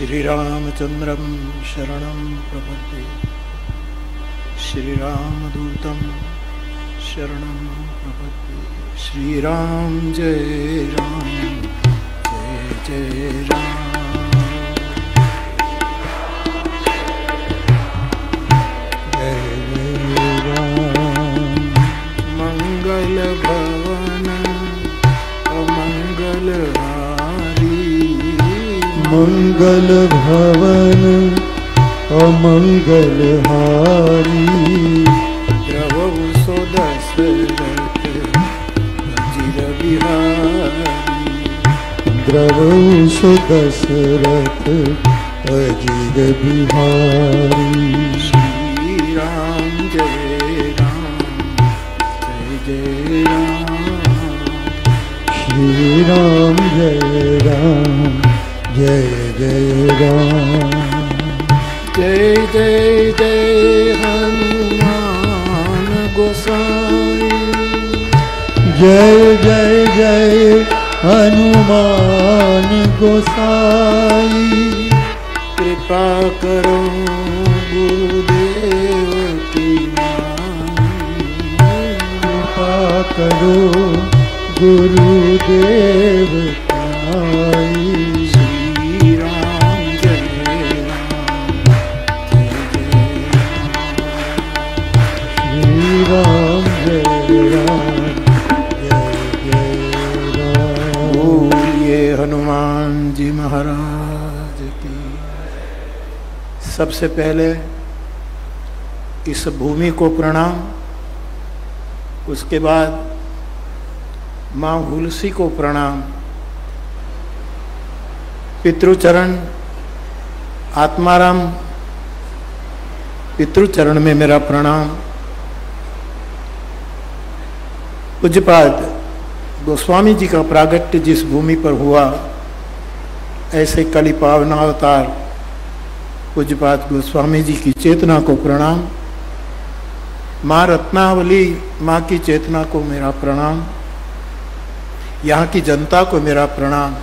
श्रीरामचन्द्रं शरणं प्रपद्ये श्रीरामदूतं शरणं प्रपद्ये। श्रीराम जय राम जय जय राम। जय जय राम। मंगल भवन अमंगल मंगल भवन अमंगल हारी। द्रवहु सो दशरथ अजिर बिहारी। द्रवहु सो दशरथ अजिर बिहारी। श्री राम जय राम जय जय राम। श्री राम जय राम जय जय राम। जय जय जय हनुमान गोसाई। जय जय जय हनुमान गोसाई। कृपा करो गुरुदेव की नाई। कृपा करो गुरुदेव की नाई। राम जय राम जय जय राम। बोलिए हनुमान जी महाराज की। सबसे पहले इस भूमि को प्रणाम, उसके बाद माँ हुलसी को प्रणाम। पितृचरण आत्माराम पितृचरण में मेरा प्रणाम। पूज्यपाद गोस्वामी जी का प्रागट्य जिस भूमि पर हुआ, ऐसे कलि पावनावतार पूज्यपाद गोस्वामी जी की चेतना को प्रणाम। माँ रत्नावली माँ की चेतना को मेरा प्रणाम। यहाँ की जनता को मेरा प्रणाम।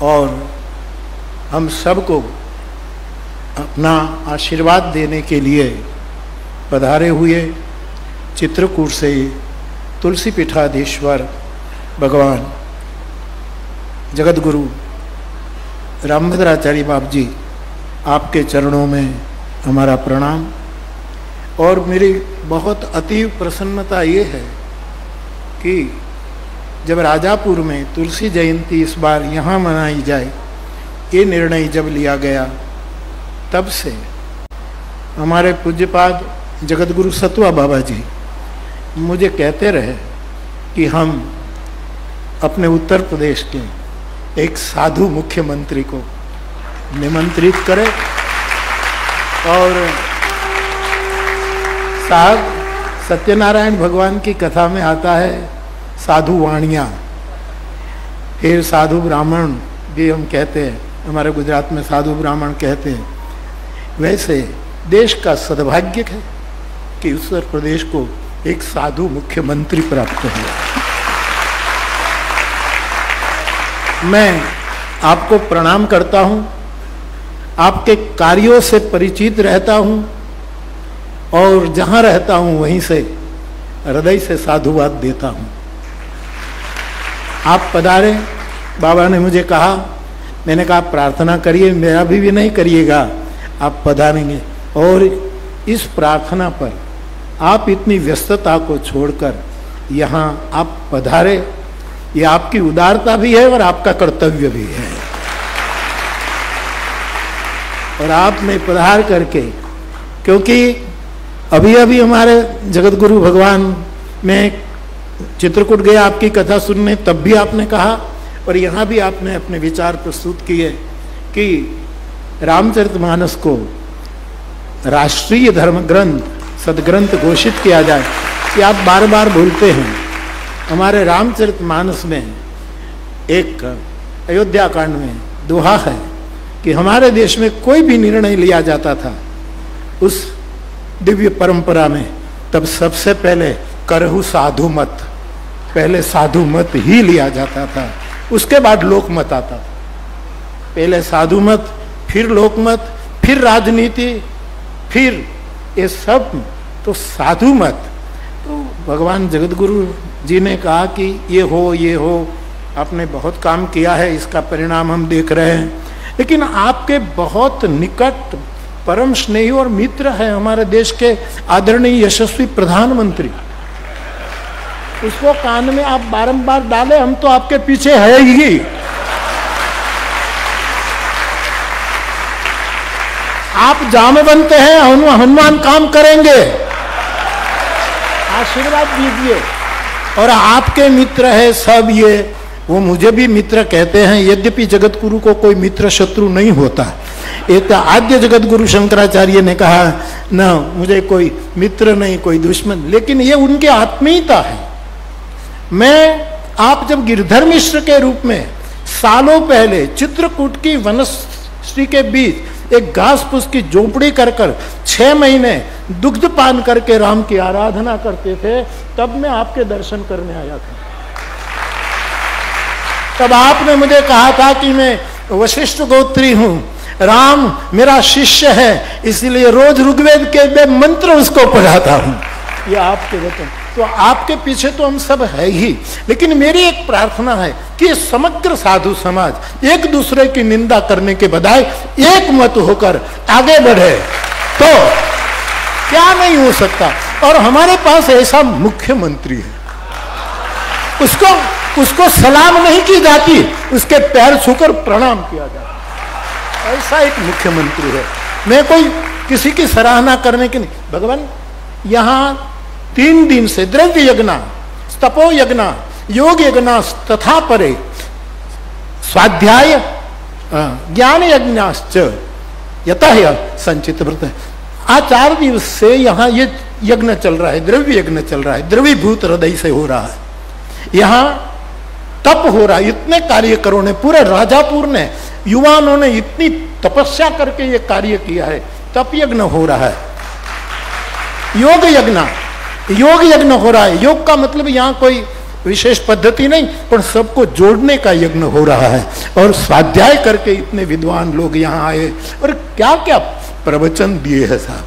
और हम सबको अपना आशीर्वाद देने के लिए पधारे हुए चित्रकूट से तुलसी पीठाधीश्वर भगवान जगतगुरु रामभद्राचार्य बाप जी, आपके चरणों में हमारा प्रणाम। और मेरी बहुत अति प्रसन्नता ये है कि जब राजापुर में तुलसी जयंती इस बार यहाँ मनाई जाए, ये निर्णय जब लिया गया, तब से हमारे पूज्यपाद जगतगुरु सतवा बाबा जी मुझे कहते रहे कि हम अपने उत्तर प्रदेश के एक साधु मुख्यमंत्री को निमंत्रित करें। और साहब, सत्यनारायण भगवान की कथा में आता है साधु वाणियाँ, फिर साधु ब्राह्मण भी हम कहते हैं, हमारे गुजरात में साधु ब्राह्मण कहते हैं। वैसे देश का सद्भाग्य है कि उत्तर प्रदेश को एक साधु मुख्यमंत्री प्राप्त हुआ। मैं आपको प्रणाम करता हूं, आपके कार्यों से परिचित रहता हूं और जहां रहता हूं वहीं से हृदय से साधुवाद देता हूं। आप पधारे, बाबा ने मुझे कहा, मैंने कहा प्रार्थना करिए, मेरा भी नहीं करिएगा, आप पधारेंगे। और इस प्रार्थना पर आप इतनी व्यस्तता को छोड़कर यहाँ आप पधारे, ये आपकी उदारता भी है और आपका कर्तव्य भी है। और आपने पधार करके, क्योंकि अभी अभी हमारे जगतगुरु भगवान में चित्रकूट गए आपकी कथा सुनने, तब भी आपने कहा और यहाँ भी आपने अपने विचार प्रस्तुत किए कि रामचरितमानस को राष्ट्रीय धर्म ग्रंथ सदग्रंथ घोषित किया जाए। कि आप बार बार बोलते हैं, हमारे रामचरितमानस में एक अयोध्या कांड में दोहा है कि हमारे देश में कोई भी निर्णय लिया जाता था उस दिव्य परंपरा में, तब सबसे पहले करहु साधु मत, पहले साधु मत ही लिया जाता था, उसके बाद लोक मत आता था। पहले साधु मत, फिर लोकमत, फिर राजनीति, फिर ये सब तो साधु मत। तो भगवान जगतगुरु जी ने कहा कि ये हो, आपने बहुत काम किया है, इसका परिणाम हम देख रहे हैं। लेकिन आपके बहुत निकट परम स्नेही और मित्र है हमारे देश के आदरणीय यशस्वी प्रधानमंत्री, उसको कान में आप बारंबार डाले, हम तो आपके पीछे है ही। आप जाम बनते हैं, हनुमान काम करेंगे, आशीर्वाद दीजिए। और आपके मित्र है सब ये, वो मुझे भी मित्र कहते हैं, यद्यपि जगतगुरु को कोई मित्र शत्रु नहीं होता। एक आद्य जगतगुरु शंकराचार्य ने कहा ना, मुझे कोई मित्र नहीं, कोई दुश्मन, लेकिन ये उनकी आत्मीयता है। आप जब गिरधर मिश्र के रूप में सालों पहले चित्रकूट की वनश्री के बीच एक घास फूस की झोपड़ी कर 6 महीने दुग्ध पान करके राम की आराधना करते थे, तब मैं आपके दर्शन करने आया था। तब आपने मुझे कहा था कि मैं वशिष्ठ गोत्री हूं, राम मेरा शिष्य है, इसलिए रोज ऋग्वेद के मंत्र उसको पढ़ाता हूं। ये आपके वचन, तो आपके पीछे तो हम सब है ही। लेकिन मेरी एक प्रार्थना है कि समग्र साधु समाज एक दूसरे की निंदा करने के बजाय एक मत होकर आगे बढ़े, तो क्या नहीं हो सकता। और हमारे पास ऐसा मुख्यमंत्री है, उसको सलाम नहीं की जाती, उसके पैर छूकर प्रणाम किया जाता। ऐसा एक मुख्यमंत्री है। मैं कोई किसी की सराहना करने की नहीं। भगवान यहां 3 दिन से द्रव्य यज्ञ, तपो यज्ञ, योग यज्ञ तथा परे स्वाध्याय ज्ञान यज्ञाश्च यतः संचित व्रत। आज 4 दिवस से यहाँ ये यज्ञ चल रहा है, द्रव्य यज्ञ चल रहा है, द्रवीभूत हृदय से हो रहा है। यहाँ तप हो रहा है, इतने कार्यकरों ने, पूरे राजापुर ने, युवाओं ने इतनी तपस्या करके ये कार्य किया है। तप यज्ञ हो रहा है, योग यज्ञ हो रहा है। योग का मतलब यहाँ कोई विशेष पद्धति नहीं, पर सबको जोड़ने का यज्ञ हो रहा है। और स्वाध्याय करके इतने विद्वान लोग यहाँ आए और क्या क्या प्रवचन दिए हैं साहब,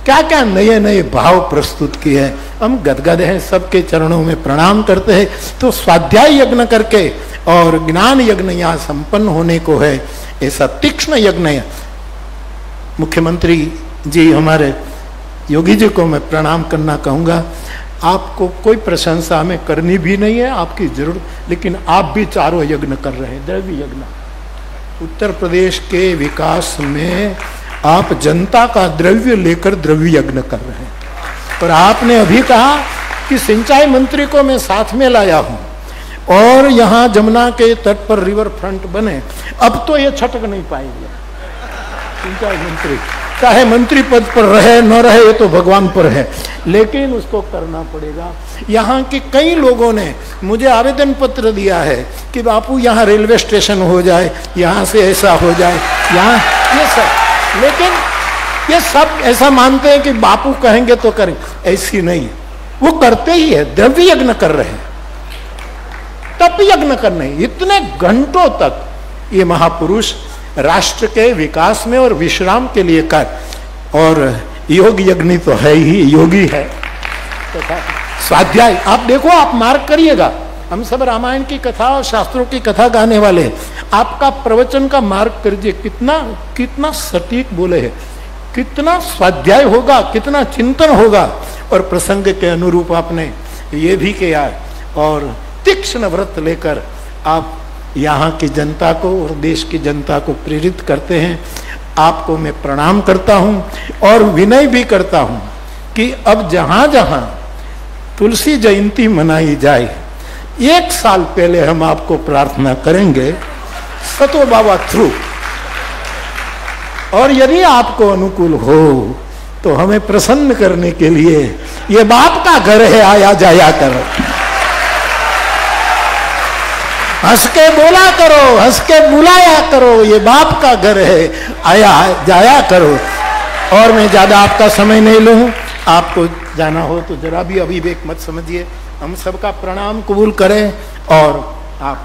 क्या क्या नए नए भाव प्रस्तुत किए हैं। हम गदगद हैं, सबके चरणों में प्रणाम करते हैं। तो स्वाध्याय यज्ञ करके और ज्ञान यज्ञ यहाँ संपन्न होने को है, ऐसा तीक्ष्ण यज्ञ। मुख्यमंत्री जी हमारे योगी जी को मैं प्रणाम करना कहूँगा। आपको कोई प्रशंसा हमें करनी भी नहीं है, आपकी जरूरत, लेकिन आप भी 4 यज्ञ कर रहे हैं। द्रव्य यज्ञ, उत्तर प्रदेश के विकास में आप जनता का द्रव्य लेकर द्रव्य यज्ञ कर रहे हैं। और आपने अभी कहा कि सिंचाई मंत्री को मैं साथ में लाया हूँ और यहाँ जमुना के तट पर रिवर फ्रंट बने। अब तो ये छटक नहीं पाएंगे सिंचाई मंत्री, चाहे मंत्री पद पर रहे न रहे, ये तो भगवान पर है, लेकिन उसको करना पड़ेगा। यहाँ के कई लोगों ने मुझे आवेदन पत्र दिया है कि बापू यहाँ रेलवे स्टेशन हो जाए, यहाँ से ऐसा हो जाए, यहाँ ये सब। लेकिन ये सब ऐसा मानते हैं कि बापू कहेंगे तो करें, ऐसी नहीं, वो करते ही है। द्रव्य यज्ञ कर रहे हैं, तप यज्ञ कर रहे हैं। इतने घंटों तक ये महापुरुष राष्ट्र के विकास में और विश्राम के लिए कर, और योग यज्ञ तो है ही, योगी है। तो स्वाध्याय आप देखो, आप मार्क करिएगा, हम सब रामायण की कथा और शास्त्रों की कथा गाने वाले हैं। आपका प्रवचन का मार्क करिए, कितना सटीक बोले हैं, कितना स्वाध्याय होगा, कितना चिंतन होगा। और प्रसंग के अनुरूप आपने ये भी किया, और तीक्ष्ण व्रत लेकर आप यहाँ की जनता को और देश की जनता को प्रेरित करते हैं। आपको मैं प्रणाम करता हूँ और विनय भी करता हूँ कि अब जहाँ जहाँ तुलसी जयंती मनाई जाए, 1 साल पहले हम आपको प्रार्थना करेंगे सतो बाबा थ्रू, और यदि आपको अनुकूल हो तो हमें प्रसन्न करने के लिए ये बाप का घर है, आया जाया करो, हंस के बोला करो, हंस के बुलाया करो, ये बाप का घर है, आया जाया करो। और मैं ज्यादा आपका समय नहीं लूं, आपको जाना हो तो जरा भी अविवेक मत समझिए। हम सबका प्रणाम कबूल करें और आप